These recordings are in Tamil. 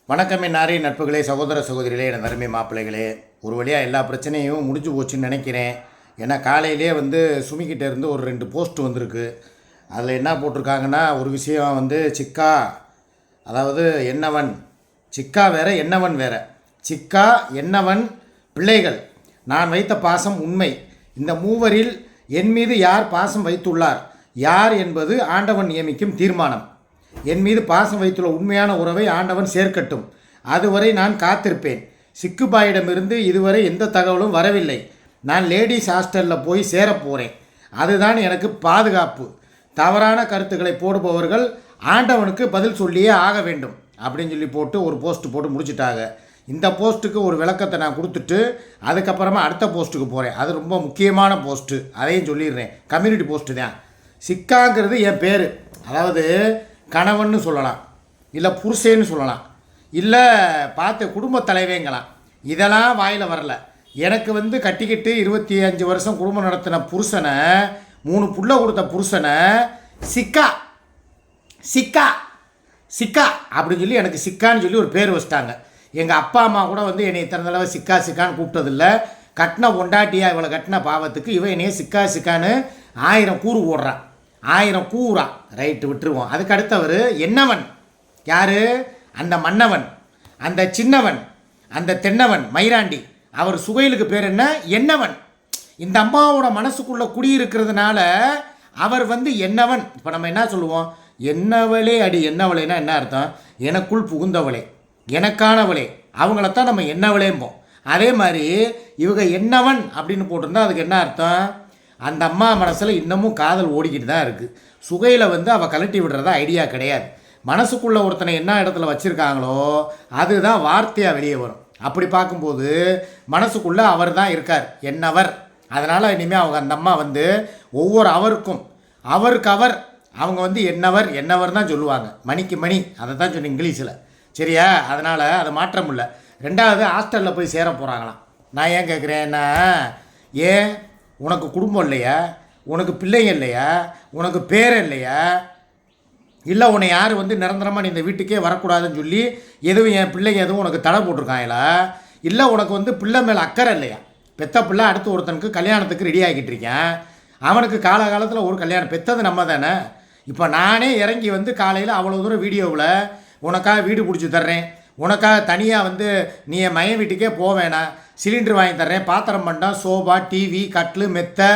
வணக்கம் என்னாரே நட்புகளே, சகோதர சகோதரிகளே, என் அருமை மாப்பிள்ளைகளே. ஒரு வழியாக எல்லா பிரச்சனையும் முடிஞ்சு போச்சுன்னு நினைக்கிறேன். ஏன்னா காலையிலே சுமிக்கிட்ட இருந்து ஒரு 2 போஸ்ட் வந்திருக்கு. அதில் என்ன போட்டிருக்காங்கன்னா, ஒரு விஷயம் சிக்கா, அதாவது என்னவன் சிக்கா வேற, என்னவன் வேற. சிக்கா, என்னவன், பிள்ளைகள், நான் வைத்த பாசம் உண்மை. இந்த மூவரில் என் மீது யார் பாசம் வைத்துள்ளார், யார் என்பது ஆண்டவன் நியமிக்கும் தீர்மானம். என் மீது பாசம் வைத்துள்ள உண்மையான உறவை ஆண்டவன் சேர்க்கட்டும். அதுவரை நான் காத்திருப்பேன். சிக்குபாயிடமிருந்து இதுவரை எந்த தகவலும் வரவில்லை. நான் லேடிஸ் ஹாஸ்டலில் போய் சேரப்போகிறேன். அதுதான் எனக்கு பாதுகாப்பு. தவறான கருத்துக்களை போடுபவர்கள் ஆண்டவனுக்கு பதில் சொல்லியே ஆக வேண்டும் அப்படின்னு சொல்லி போட்டு ஒரு போஸ்ட் போட்டு முடிச்சுட்டாங்க. இந்த போஸ்ட்டுக்கு ஒரு விளக்கத்தை நான் கொடுத்துட்டு அதுக்கப்புறமா அடுத்த போஸ்ட்டுக்கு போகிறேன். அது ரொம்ப முக்கியமான போஸ்ட்டு, அதையும் சொல்லிடுறேன். கம்யூனிட்டி போஸ்ட்டு தான். சிக்காங்கிறது என் பேர். அதாவது கணவன்னு சொல்லலாம், இல்லை புருஷன்னு சொல்லலாம், இல்லை பார்த்து குடும்ப தலைவேங்கலாம். இதெல்லாம் வாயில் வரல. எனக்கு கட்டிக்கிட்டு 25 வருஷம் குடும்பம் நடத்தின புருஷனை, 3 புள்ள கொடுத்த புருஷனை சிக்கா சிக்கா சிக்கா அப்படின்னு சொல்லி எனக்கு சிக்கான்னு சொல்லி ஒரு பேர் வச்சிட்டாங்க. எங்கள் அப்பா அம்மா கூட என்னை இத்தனை தடவை சிக்கா சிக்கான்னு கூப்பிட்டதில்லை. கட்டின பொண்டாட்டியா இவளை கட்டின பாவத்துக்கு இவன் என்னையே சிக்கா சிக்கான்னு 1000 கூறு போடுறான். 1000 கூறா, ரைட்டு விட்டுருவோம். அதுக்கு அடுத்தவர் என்னவன். யார்? அந்த மன்னவன், அந்த சின்னவன், அந்த தென்னவன், மயிராண்டி. அவர் சுகைலுக்கு பேர் என்ன? என்னவன். இந்த அம்மாவோட மனசுக்குள்ளே குடியிருக்கிறதுனால அவர் என்னவன். இப்போ நம்ம என்ன சொல்லுவோம்? என்னவளே அடி. என்னவளேனா என்ன அர்த்தம்? எனக்குள் புகுந்தவளே, எனக்கானவளே. அவங்களத்தான் நம்ம என்னவளேம்போம். அதே மாதிரி இவங்க என்னவன் அப்படின்னு போட்டிருந்தா அதுக்கு என்ன அர்த்தம்? அந்த அம்மா மனசில் இன்னமும் காதல் ஓடிக்கிட்டு தான் இருக்குது. சுகையில் அவள் கலட்டி விடுறதா ஐடியா கிடையாது. மனசுக்குள்ளே ஒருத்தனை என்ன இடத்துல வச்சுருக்காங்களோ அதுதான் வார்த்தையாக வெளியே வரும். அப்படி பார்க்கும்போது மனசுக்குள்ளே அவர் தான் இருக்கார், என்னவர். அதனால் இனிமேல் அவங்க அந்த அம்மா ஒவ்வொரு அவருக்கும் அவருக்கு அவர் அவங்க என்னவர் என்னவர் தான் சொல்லுவாங்க. மணிக்கு மணி, அதை தான் சொன்ன இங்கிலீஷில். சரியா? அதனால் அதை மாற்றம் இல்லை. 2வது ஹாஸ்டலில் போய் சேர போகிறாங்களாம். நான் ஏன் கேட்குறேன்னா, ஏன் உனக்கு குடும்பம் இல்லையா, உனக்கு பிள்ளைங்க இல்லையா, உனக்கு பேர் இல்லையா, இல்லை உன்னை யார் நிரந்தரமாக நீ இந்த வீட்டுக்கே வரக்கூடாதுன்னு சொல்லி எதுவும் என் பிள்ளைங்க எதுவும் உனக்கு தடை போட்டிருக்காங்களா, இல்லை உனக்கு பிள்ளை மேலே அக்கறை இல்லையா? பெத்த பிள்ளை அடுத்து ஒருத்தனுக்கு கல்யாணத்துக்கு ரெடி ஆகிக்கிட்டு இருக்கேன். அவனுக்கு காலகாலத்தில் ஒரு கல்யாணம், பெற்றது நம்ம தானே. இப்போ நானே இறங்கி காலையில் அவ்வளோ தூரம் வீடியோவில் உனக்காக வீடு பிடிச்சி தர்றேன், உனக்காக தனியாக நீ என் மையன் வீட்டுக்கே போவேணா, சிலிண்டர் வாங்கி தர்றேன், பாத்திரம் பண்ணால் சோபா, டிவி, கட்லு, மெத்தை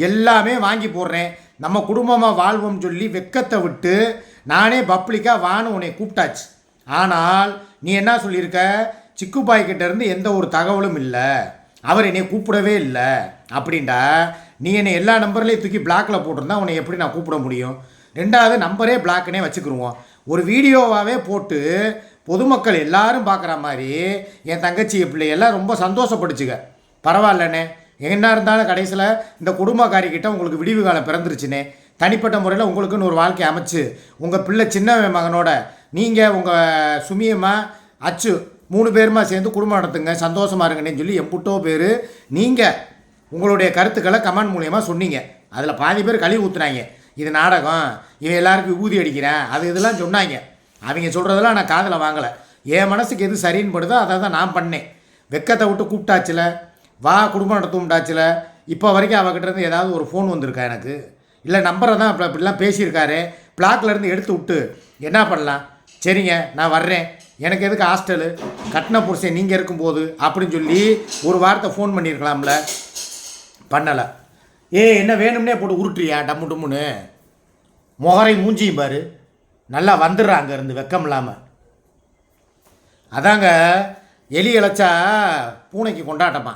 எல்லாமே வாங்கி போடுறேன், நம்ம குடும்பமாக வாழ்வோம்னு சொல்லி வெக்கத்தை விட்டு நானே பப்ளிக்காக வான்னு உன்னை கூப்பிட்டாச்சு. ஆனால் நீ என்ன சொல்லியிருக்க? சிக்குபாய்கிட்ட இருந்து எந்த ஒரு தகவலும் இல்லை, அவர் என்னை கூப்பிடவே இல்லை அப்படின்டா. நீ என்னை எல்லா நம்பர்லேயும் தூக்கி பிளாக்கில் போட்டிருந்தா உன்னை எப்படி நான் கூப்பிட முடியும்? 2வது நம்பரே பிளாக்குனே வச்சுக்கிருவோம். ஒரு வீடியோவாகவே போட்டு பொதுமக்கள் எல்லாரும் பார்க்குற மாதிரி என் தங்கச்சி பிள்ளையெல்லாம் ரொம்ப சந்தோஷப்படுச்சுங்க. பரவாயில்லண்ணே, என்ன இருந்தாலும் கடைசியில் இந்த குடும்பக்காரிக்கிட்ட உங்களுக்கு விடிவு காலம் பிறந்துருச்சுனே. தனிப்பட்ட முறையில் உங்களுக்குன்னு ஒரு வாழ்க்கை அமைச்சு உங்கள் பிள்ளை சின்ன மகனோட நீங்கள் உங்கள் சுமியம்மா அச்சு 3 பேருமா சேர்ந்து குடும்பம் நடத்துங்க, சந்தோஷமாக இருங்கன்னு சொல்லி எம்புட்டோ பேர் நீங்கள் உங்களுடைய கருத்துக்களை கமெண்ட் மூலியமாக சொன்னீங்க. அதில் பாதி பேர் கழுவி ஊற்றுனாங்க, இது நாடகம், இவன் எல்லாருக்கும் விபூதி அடிக்கிறேன், அது இதெல்லாம் சொன்னாங்க. அவங்க சொல்கிறதெல்லாம் நான் காதில் வாங்கலை. என் மனசுக்கு எது சரின்னு படுதோ அதை தான் நான் பண்ணேன். வெக்கத்தை விட்டு கூப்பிட்டாச்சில், வா குடும்பம் நடத்தும்டாச்சில். இப்போ வரைக்கும் அவகிட்டேருந்து ஏதாவது ஒரு ஃபோன் வந்திருக்கா எனக்கு? இல்லை நம்பரை தான் இப்படிலாம் பேசியிருக்காரு, பிளாக்லேருந்து எடுத்து விட்டு என்ன பண்ணலாம்? சரிங்க நான் வர்றேன், எனக்கு எதுக்கு ஹாஸ்டலு, கட்டின புருஷன் நீங்கள் இருக்கும்போது அப்படின்னு சொல்லி ஒரு வார்த்தை ஃபோன் பண்ணியிருக்கலாம்ல, பண்ணலை. என்ன வேணும்னே போட்டு உருட்டுறியா டம்மு டம்முன்னு? முகரை மூஞ்சியும் பாரு, நல்லா வந்துடுறா அங்கேருந்து வெக்கம் இல்லாமல். அதாங்க, எலி இழைச்சா பூனைக்கு கொண்டாட்டமா,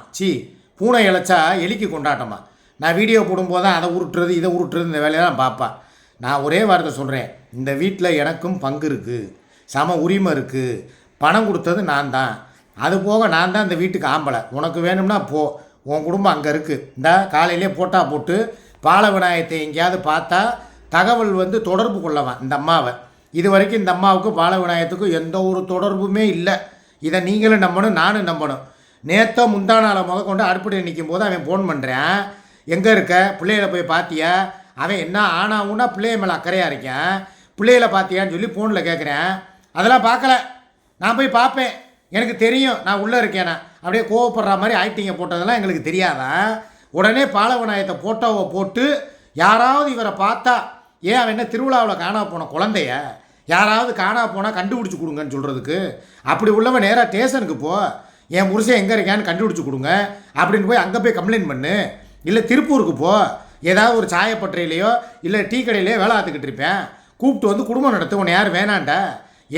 பூனை இழைச்சா எலிக்கு கொண்டாட்டமா. நான் வீடியோ போடும்போது தான் அதை உருட்டுறது இதை உருட்டுறது இந்த வேலையெல்லாம் பார்ப்பேன். நான் ஒரே வார்த்தை சொல்கிறேன், இந்த வீட்டில் எனக்கும் பங்கு இருக்குது, சம உரிமை இருக்குது. பணம் கொடுத்தது நான் தான், அது போக நான் தான் இந்த வீட்டுக்கு ஆம்பளை. உனக்கு வேணும்னா போ, உன் குடும்பம் அங்கே இருக்குது. இந்த காலையிலே போட்டா போட்டு பால விநாயகத்தை எங்கேயாவது பார்த்தா தகவல் தொடர்பு கொள்ளவான் இந்த அம்மாவை. இது வரைக்கும் இந்த அம்மாவுக்கு பால விநாயகத்துக்கும் எந்த ஒரு தொடர்புமே இல்லை. இதை நீங்களும் நம்பணும், நானும் நம்பணும். நேற்றோ முந்தா நாளை கொண்டு அடுப்படியில் நிற்கும் போது அவன் ஃபோன் பண்ணுறேன், எங்கே இருக்க, பிள்ளைகளை போய் பார்த்தியா? அவன் என்ன ஆனாவுன்னா பிள்ளைய மேலே அக்கறையாக இருக்கேன், பிள்ளைகளை பார்த்தியான்னு சொல்லி ஃபோனில் கேட்குறேன். அதெல்லாம் பார்க்கல, நான் போய் பார்ப்பேன், எனக்கு தெரியும் நான் உள்ளே இருக்கேனா. அப்படியே கோவப்படுற மாதிரி ஆக்டிங்கை போட்டதெல்லாம் எங்களுக்கு தெரியாதான். உடனே பாலவநாயகத்தை ஃபோட்டோவை போட்டு யாராவது இவரை பார்த்தா, ஏன் அவன் என்ன திருவிழாவில் காணா போன குழந்தைய யாராவது காணா போனால் கண்டுபிடிச்சி கொடுங்கன்னு சொல்கிறதுக்கு, அப்படி உள்ளவன் நேராக ஸ்டேஷனுக்கு போ, என் புருஷன் எங்கே இருக்கான்னு கண்டுபிடிச்சி கொடுங்க அப்படின்னு போய் அங்கே போய் கம்ப்ளைண்ட் பண்ணு. இல்லை திருப்பூருக்கு போ, ஏதாவது ஒரு சாயப்பட்டறையிலையோ இல்லை டீ கடையிலையோ வேலை பார்த்துக்கிட்டு இருப்பேன், கூப்பிட்டு வந்து குடும்பம் நடத்து, உன்னை யார் வேணான்டா.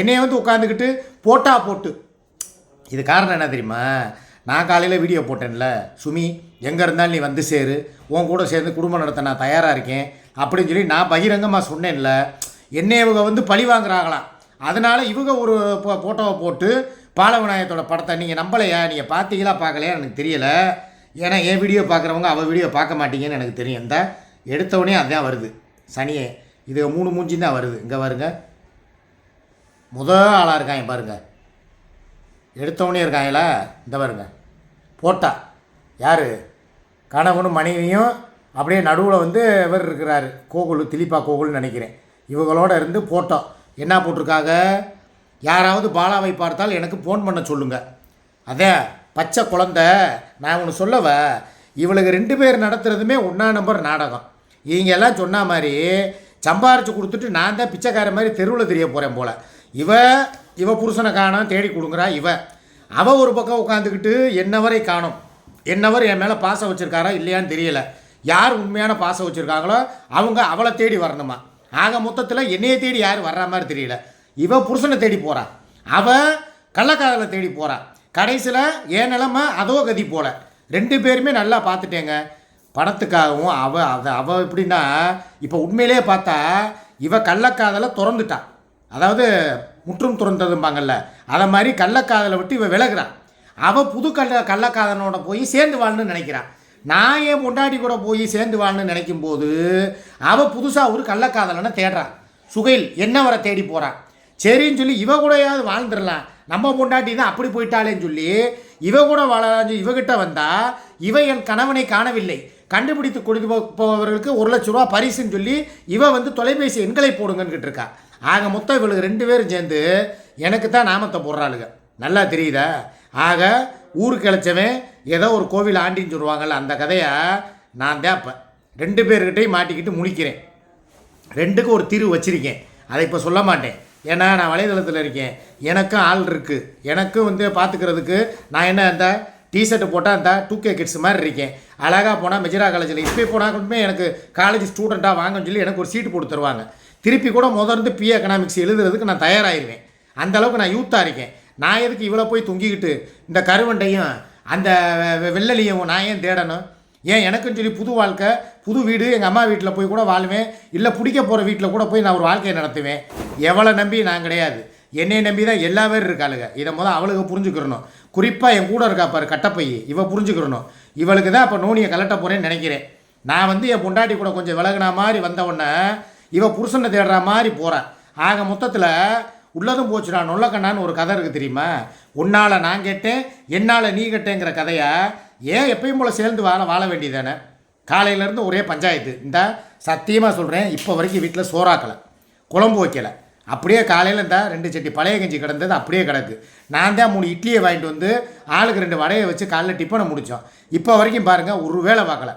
என்னைய வந்து உட்காந்துக்கிட்டு போட்டு இது காரணம் என்ன தெரியுமா? நான் காலையில் வீடியோ போட்டேன்ல, சுமி எங்கே இருந்தாலும் நீ வந்து சேரு, உன் கூட சேர்ந்து குடும்பம் நடத்த நான் தயாராக இருக்கேன் அப்படின்னு சொல்லி நான் பகிரங்கமாக சொன்னேன்ல. என்னை இவங்க வந்து பழி வாங்குறாங்களாம். அதனால் இவங்க ஒரு ஃபோட்டோவை போட்டு பாலவிநாயகத்தோட படத்தை நீங்கள் நம்பலையா, நீங்கள் பார்த்தீங்களா பார்க்கலையா எனக்கு தெரியலை. ஏன்னா என் வீடியோ பார்க்குறவங்க அவள் வீடியோ பார்க்க மாட்டீங்கன்னு எனக்கு தெரியும். இந்த எடுத்தவொடனே அதுதான் வருது சனியே. இது 3 மூஞ்சி தான் வருது. இங்கே பாருங்க, முதல் ஆளாக இருக்காங்க பாருங்கள், எடுத்தவொடனே இருக்காங்களா. இந்த பாருங்க போட்டா யார், கணவனும் மனைவியும் அப்படியே நடுவில் வந்து இவர் இருக்கிறாரு, கோகுல், திலீப்பா கோகுல்னு நினைக்கிறேன். இவங்களோட இருந்து போட்டோ என்ன போட்டிருக்காங்க, யாராவது பாலாவை பார்த்தால் எனக்கு ஃபோன் பண்ண சொல்லுங்கள். அதே பச்சை குழந்த, நான் ஒன்று சொல்லவ, இவளுக்கு 2 பேர் நடத்துகிறதுமே 1ஆம் நம்பர் நாடகம். இவங்க எல்லாம் சொன்ன மாதிரி சம்பாரித்து கொடுத்துட்டு நான் தான் பிச்சைக்கார மாதிரி தெருவில் தெரிய போகிறேன் போல். இவ புருஷனை காணோம் தேடி கொடுங்குறா. அவள் ஒரு பக்கம் உட்காந்துக்கிட்டு என்னவரை காணும், என்னவர் என் மேலே பாசம் வச்சுருக்காரா இல்லையான்னு தெரியலை. யார் உண்மையான பாசம் வச்சுருக்காங்களோ அவங்க அவளை தேடி வரணுமா. ஆக மொத்தத்தில் என்னையை தேடி யார் வர்ற மாதிரி தெரியல. இவ புருஷனை தேடி போகிறா, அவள் கள்ளக்காதலை தேடி போகிறா. கடைசியில் என் நிலமை அதோ கதி போல. 2 பேருமே நல்லா பார்த்துட்டேங்க பணத்துக்காகவும். அவள் எப்படின்னா இப்போ உண்மையிலே பார்த்தா இவ கள்ளக்காதலை திறந்துட்டான், அதாவது முற்றும் துறந்ததும்பாங்கல்ல, அதை மாதிரி கள்ளக்காதலை விட்டு இவ விலகுறான். அவள் புது கள்ளக்காதலனோட போய் சேர்ந்து வாழணும்னு நினைக்கிறான். நான் என் பொண்டாட்டி கூட போய் சேர்ந்து வாழணும்னு நினைக்கும் போது அவள் புதுசாக ஒரு கள்ளக்காதலனை தேடுறான். சுகைல் என்ன வர தேடி போகிறான். சரின்னு சொல்லி இவ கூடயாவது வாழ்ந்துடலாம், நம்ம பொண்டாட்டி தான் அப்படி போயிட்டாலேன்னு சொல்லி இவ கூட வாழ இவகிட்ட வந்தால், இவ என் கணவனை காணவில்லை, கண்டுபிடித்து கொடுத்து போவர்களுக்கு 1 லட்ச ரூபா பரிசுன்னு சொல்லி இவ வந்து தொலைபேசி எண்களை போடுங்கன்னு இருக்கா. ஆக மொத்தம் இவளுக்கு 2 பேரும் சேர்ந்து எனக்கு தான் நாமத்தை போடுறாளுங்க. நல்லா தெரியுதா? ஆக ஊருக்கு கிளச்சவன் ஏதோ ஒரு கோவில் ஆண்டின்னு சொல்லுவாங்கள்ல, அந்த கதையை நான் தான் இப்போ 2 பேர்கிட்டையும் மாட்டிக்கிட்டு முடிக்கிறேன். 2க்கும் ஒரு தீர்வு வச்சுருக்கேன், அதை இப்போ சொல்ல மாட்டேன். ஏன்னா நான் வலைதளத்தில் இருக்கேன், எனக்கும் ஆள் இருக்குது, எனக்கும் வந்து பார்த்துக்கிறதுக்கு. நான் என்ன அந்த டிஷர்ட்டு போட்டால் அந்த 2K கிட்ஸ் மாதிரி இருக்கேன். அழகாக போனால் மெஜிரா காலேஜில் இப்போ போனாலுமே எனக்கு காலேஜ் ஸ்டூடெண்ட்டாக வாங்கன்னு சொல்லி எனக்கு ஒரு சீட்டு போட்டு தருவாங்க. திருப்பி கூட முதல்ந்து பிஏ எக்கனாமிக்ஸ் எழுதுறதுக்கு நான் தயாராகிடுவேன். அந்தளவுக்கு நான் யூத்தாக இருக்கேன். நான் எதுக்கு இவ்வளோ போய் தொங்கிக்கிட்டு இந்த கருவண்டையும் அந்த வெள்ளலியும் நான் ஏன் தேடணும்? ஏன் எனக்குன்னு சொல்லி புது வாழ்க்கை, புது வீடு, எங்கள் அம்மா வீட்டில் போய் கூட வாழ்வேன், இல்லை பிடிக்க போகிற வீட்டில் கூட போய் நான் ஒரு வாழ்க்கையை நடத்துவேன். எவ்வளோ நம்பி நான் கிடையாது, என்னை நம்பி தான் எல்லா பேரும் இருக்காளுங்க. இதை அவளுக்கு புரிஞ்சுக்கிறணும். குறிப்பாக என் கூட இருக்கா பாரு கட்டப்பையை, இவ புரிஞ்சுக்கிறணும். இவளுக்கு தான் இப்போ நோனியை கலட்ட போகிறேன்னு நினைக்கிறேன். நான் வந்து என் பொண்டாட்டி கூட கொஞ்சம் விலகினா மாதிரி வந்த உடனே இவ புருஷனை தேடுற மாதிரி போகிறேன். ஆக மொத்தத்தில் உள்ளதும் போச்சுடா நொல்லக்கண்ணான்னு ஒரு கதை இருக்குது தெரியுமா? உன்னால் நான் கேட்டேன், என்னால் நீ கேட்டேங்கிற கதையை ஏன் எப்பயும் போல் சேர்ந்து வாழ வேண்டியதானே? காலையிலேருந்து ஒரே பஞ்சாயத்து. இந்த சத்தியமாக சொல்கிறேன், இப்போ வரைக்கும் வீட்டில் சோறாக்கலை, குழம்பு வைக்கலை. அப்படியே காலையில் இந்த 2 சட்டி பழைய கஞ்சி கிடந்தது அப்படியே கிடக்கு. நான் தான் 3 இட்லியை வாங்கிட்டு வந்து ஆளுக்கு 2 வடையை வச்சு காலைல டிஃபனை முடித்தோம். இப்போ வரைக்கும் பாருங்கள் ஒரு வேளை பார்க்கல.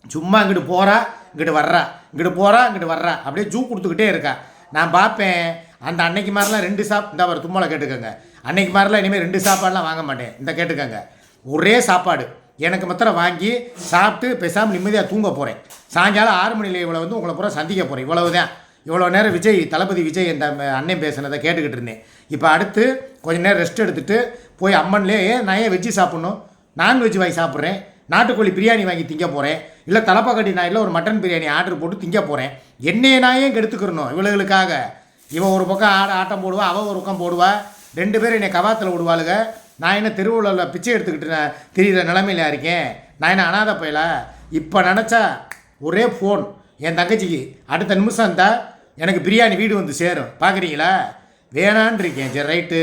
சும்மா இங்கிட்டு போகிறா இங்கிட்டு வர்றா, இங்கிட்டு போகிறா இங்கிட்டு வர்றா, அப்படியே ஜூ கொடுத்துக்கிட்டே இருக்கா. நான் பார்ப்பேன், அந்த அன்னைக்கு மாதிரிலாம் 2 இந்த ஒரு தும்மலை கேட்டுக்கோங்க, அன்னைக்கு மாதிரிலாம் இனிமேல் 2 சாப்பாடுலாம் வாங்க மாட்டேன். இந்த கேட்டுக்கோங்க, ஒரே சாப்பாடு எனக்கு மாத்திரம் வாங்கி சாப்பிட்டு பேசாமல் நிம்மதியாக தூங்க போகிறேன். சாயங்காலம் 6 மணியில் இவ்வளோ வந்து உங்களை பூரா சந்திக்க போகிறேன். இவ்வளவுதான். இவ்வளோ நேரம் தளபதி விஜய் இந்த அண்ணன் பேசுனதை கேட்டுக்கிட்டு இருந்தேன். இப்போ அடுத்து கொஞ்சம் நேரம் ரெஸ்ட் எடுத்துகிட்டு போய் அம்மன்லேயே நான் ஏன் வெஜ்ஜு சாப்பிட்ணும், நான்வெஜ் வாங்கி சாப்பிட்றேன், நாட்டுக்கோழி பிரியாணி வாங்கி திங்க போகிறேன், இல்லை தலைப்பாக்கட்டி நாயில் ஒரு மட்டன் பிரியாணி ஆர்டர் போட்டு திங்க போகிறேன். என்னையே நான் ஏன் கெடுத்துக்கிறணும் இவளுகளுக்காக? இவன் ஒரு பக்கம் ஆட்டம் போடுவா, அவள் ஒரு பக்கம் போடுவா, 2 பேரும் என்னை கவாத்தில் விடுவாளுங்க. நான் என்ன தெருவில் பிச்சை எடுத்துக்கிட்டு தெரிகிற நிலைமையில இருக்கேன்? நான் என்ன அனாதை போயில? இப்போ நினச்சா ஒரே ஃபோன் என் தங்கச்சிக்கு, அடுத்த நிமிஷம் இருந்தால் எனக்கு பிரியாணி வீடு வந்து சேரும். பார்க்குறீங்களா? வேணான் இருக்கேன். சரி ரைட்டு.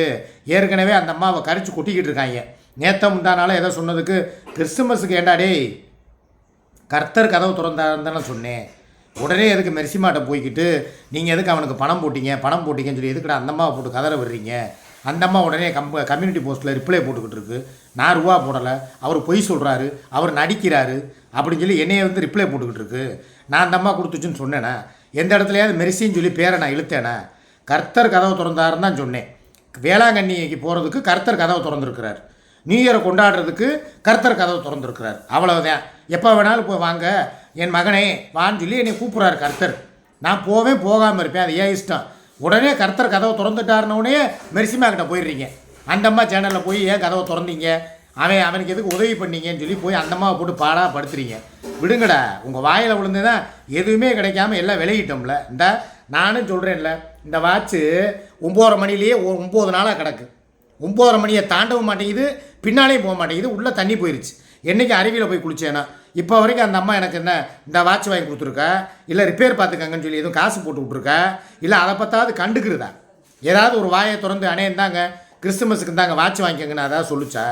ஏற்கனவே அந்த அம்மாவை கரிச்சு கொட்டிக்கிட்டு இருக்காங்க. முந்தானால ஏதோ சொன்னதுக்கு கிறிஸ்துமஸுக்கு ஏண்டா டேய் கர்த்தர் கதவு திறந்தாருந்தானே சொன்னேன். உடனே எதுக்கு மெர்சிமாட்ட போய்கிட்டு நீங்கள் எதுக்கு அவனுக்கு பணம் போட்டிங்கன்னு சொல்லி எதுக்குடா அந்த அம்மாவை போட்டு கதற விடுறீங்க? அந்த அம்மா உடனே கம்யூனிட்டி போஸ்ட்டில் ரிப்ளை போட்டுக்கிட்டு இருக்கு. நான் ரூபா போடலை, அவர் பொய் சொல்கிறாரு, அவர் நடிக்கிறாரு அப்படின்னு சொல்லி என்னையை வந்து ரிப்ளை போட்டுக்கிட்டு இருக்கு. நான் அந்த அம்மா கொடுத்துச்சுன்னு சொன்னேனே? எந்த இடத்துலையாவது மெரிசின்னு சொல்லி பேரை நான் இழுத்தேனே? கர்த்தர் கதவை திறந்தாருன்னு தான் சொன்னேன். வேளாங்கண்ணிக்கு போகிறதுக்கு கர்த்தர் கதவை திறந்துருக்கிறார். நியூ இயரை கொண்டாடுறதுக்கு கர்த்தர் கதவை திறந்துருக்கிறார். அவ்வளவுதான். எப்போ வேணாலும் போய் வாங்க என் மகனே வான்னு சொல்லி என்னை கூப்பிட்றாரு கர்த்தர். நான் போவேன், போகாமல் இருப்பேன், அது ஏன் இஷ்டம். உடனே கர்த்தர் கதவை திறந்துட்டாருன்னொடனே மெர்சிமா கிட்ட போயிடுறீங்க. அந்தம்மா சேனலில் போய் ஏன் கதவை திறந்தீங்க, அவனுக்கு எதுக்கு உதவி பண்ணீங்கன்னு சொல்லி போய் அந்தம்மாவை போட்டு பாடாக படுத்துறீங்க. விடுங்கடா, உங்கள் வாயில் விழுந்து தான் எதுவுமே கிடைக்காம எல்லாம் விளையிட்டோம்ல. இந்த நானும் சொல்கிறேன்ல, இந்த வாட்சு 9:30 மணிலேயே 9 நாளாக கிடக்கு. 9:30 மணியை தாண்டவும் மாட்டேங்குது, பின்னாலேயும் போக மாட்டேங்குது, உள்ளே தண்ணி போயிடுச்சு. என்றைக்கு அருவியில் போய் குளிச்சேன்னா இப்போ வரைக்கும் அந்த அம்மா எனக்கு என்ன இந்த வாட்ச் வாங்கி கொடுத்துருக்கா, இல்லை ரிப்பேர் பார்த்துக்கங்கன்னு சொல்லி எதுவும் காசு போட்டு விட்ருக்கா, இல்லை அதை பார்த்தாவது கண்டுக்குறதா? ஏதாவது ஒரு வாயை திறந்து அண்ணே இருந்தாங்க கிறிஸ்துமஸுக்கு இருந்தாங்க வாட்ச் வாங்கிக்கங்கன்னு அதாவது சொல்லிச்சா?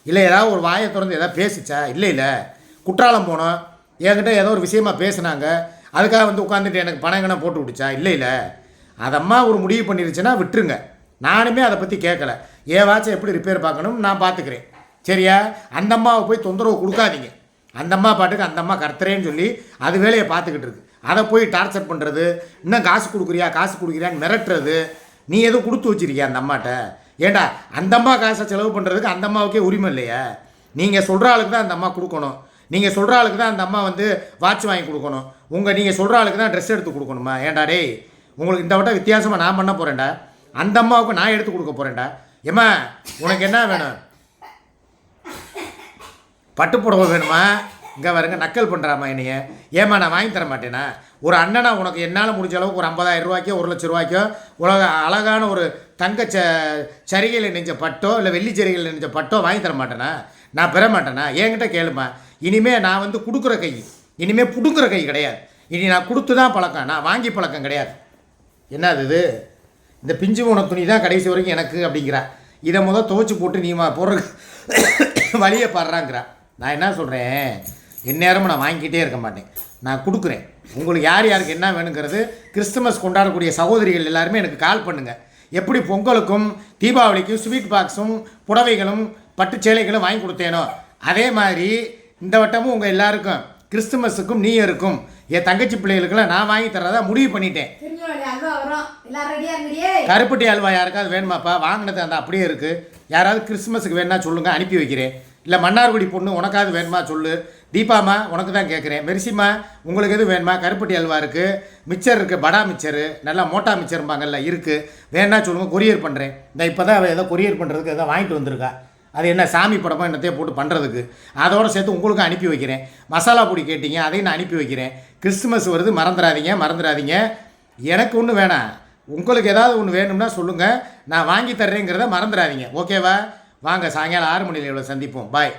இல்லை ஏதாவது ஒரு வாயை திறந்து எதாவது பேசிச்சா? இல்லை. குற்றாலம் போனோம், என்கிட்ட ஏதோ ஒரு விஷயமாக பேசுனாங்க, அதுக்காக வந்து உட்காந்துட்டு எனக்கு பணங்கனை போட்டு விட்டுச்சா? இல்லை. அதம்மா ஒரு முடிவு பண்ணிருச்சுன்னா விட்டுருங்க. நானுமே அதை பற்றி கேட்கல. என் வாட்சை எப்படி ரிப்பேர் பார்க்கணும் நான் பார்த்துக்கிறேன், சரியா? அந்த அம்மாவை போய் தொந்தரவு கொடுக்காதீங்க. அந்த அம்மா பாட்டுக்கு அந்த அம்மா கர்த்தரேன்னு சொல்லி அது வேலையை பார்த்துக்கிட்டு இருக்கு. அதை போய் டார்ச்சர் பண்ணுறது, இன்னும் காசு கொடுக்குறியான்னு மிரட்டுறது. நீ எதுவும் கொடுத்து வச்சிருக்கியா அந்த அம்மாட்ட? ஏண்டா அந்த அம்மா காசை செலவு பண்ணுறதுக்கு அந்த அம்மாவுக்கே உரிமை இல்லையா? நீங்கள் சொல்கிற ஆளுக்கு தான் அந்த அம்மா கொடுக்கணும். நீங்கள் சொல்கிற ஆளுக்கு தான் அந்த அம்மா வந்து வாட்ச் வாங்கி கொடுக்கணும். நீங்கள் சொல்கிற ஆளுக்கு தான் ட்ரெஸ் எடுத்து கொடுக்கணுமா? ஏண்டா டேய், உங்களுக்கு இந்த வட்டம் வித்தியாசமாக நான் பண்ண போகிறேன்டா. அந்த அம்மாவுக்கு நான் எடுத்து கொடுக்க போகிறேன்டா. ஏம்மா உனக்கு என்ன வேணும்? பட்டுப்புடவை வேணுமா? இங்கே வருங்க நக்கல் பண்ணுறாம்மா என்னைய. ஏம்மா நான் வாங்கி தர மாட்டேனா? ஒரு அண்ணனா உனக்கு என்னால் முடிஞ்ச அளவுக்கு ஒரு 50,000 ரூபாய்க்கோ 1,00,000 ரூபாய்க்கோ உலக அழகான ஒரு தங்க சரிகையில் நெஞ்ச பட்டோ இல்லை வெள்ளி சரிகையில் நெஞ்ச பட்டோ வாங்கி தர மாட்டேனா? நான் பெற மாட்டேனா? என்கிட்ட கேளுமா. இனிமேல் நான் வந்து கொடுக்குற கை, இனிமேல் பிடுங்குற கை கிடையாது. இனி நான் கொடுத்து தான் பழக்கம், நான் வாங்கி பழக்கம் கிடையாது. என்னது இது? இந்த பிஞ்சு போன துணி தான் கடைசி வரைக்கும் எனக்கு அப்படிங்கிறா. இதை துவைச்சி போட்டு நீ போடுற வழியை பாடுறாங்கிறா. நான் என்ன சொல்கிறேன், எந்நேரமும் நான் வாங்கிக்கிட்டே இருக்க மாட்டேன், நான் கொடுக்குறேன். உங்களுக்கு யார் யாருக்கு என்ன வேணுங்கிறது கிறிஸ்துமஸ் கொண்டாடக்கூடிய சகோதரிகள் எல்லாருமே எனக்கு கால் பண்ணுங்கள். எப்படி பொங்கலுக்கும் தீபாவளிக்கும் ஸ்வீட் பாக்ஸும் புடவைகளும் பட்டு சேலைகளும் வாங்கி கொடுத்தேனோ அதே மாதிரி இந்த வட்டமும் உங்கள் எல்லாருக்கும் கிறிஸ்துமஸுக்கும் நியூ இயருக்கும் என் தங்கச்சி பிள்ளைகளுக்கெல்லாம் நான் வாங்கி தர்றதா முடிவு பண்ணிட்டேன். கருப்பட்டி அல்வா யாருக்காவது வேணுமாப்பா? வாங்கினது அந்த அப்படியே இருக்குது. யாராவது கிறிஸ்துமஸுக்கு வேணுன்னா சொல்லுங்கள், அனுப்பி வைக்கிறேன். இல்லை மன்னார்குடி பொண்ணு உனக்காவது வேணுமா சொல்லு. தீபாமா உனக்கு தான் கேட்குறேன். மெரிசிமா உங்களுக்கு எதுவும் வேணுமா? கருப்பட்டி அல்வா இருக்குது, மிச்சர் இருக்குது, படா மிச்சரு, நல்லா மோட்டா மிச்சரும்பாங்கல்ல இருக்குது, வேணா சொல்லுங்கள், கொரியர் பண்ணுறேன். இந்த இப்போ தான் ஏதோ கொரியர் பண்ணுறதுக்கு எதோ வாங்கிட்டு வந்திருக்கா. அது என்ன சாமி படமாக என்னத்தையே போட்டு பண்ணுறதுக்கு, அதோடு சேர்த்து உங்களுக்கும் அனுப்பி வைக்கிறேன். மசாலா பொடி கேட்டீங்க, அதையும் நான் அனுப்பி வைக்கிறேன். கிறிஸ்துமஸ் வருது, மறந்துடாதீங்க. எனக்கு ஒன்று வேணாம், உங்களுக்கு ஏதாவது ஒன்று வேணும்னா சொல்லுங்கள், நான் வாங்கி தர்றேங்கிறத மறந்துடாதீங்க, ஓகேவா? வாங்க சாயங்காலம் 6 மணியில் சந்திப்போம். பாய்.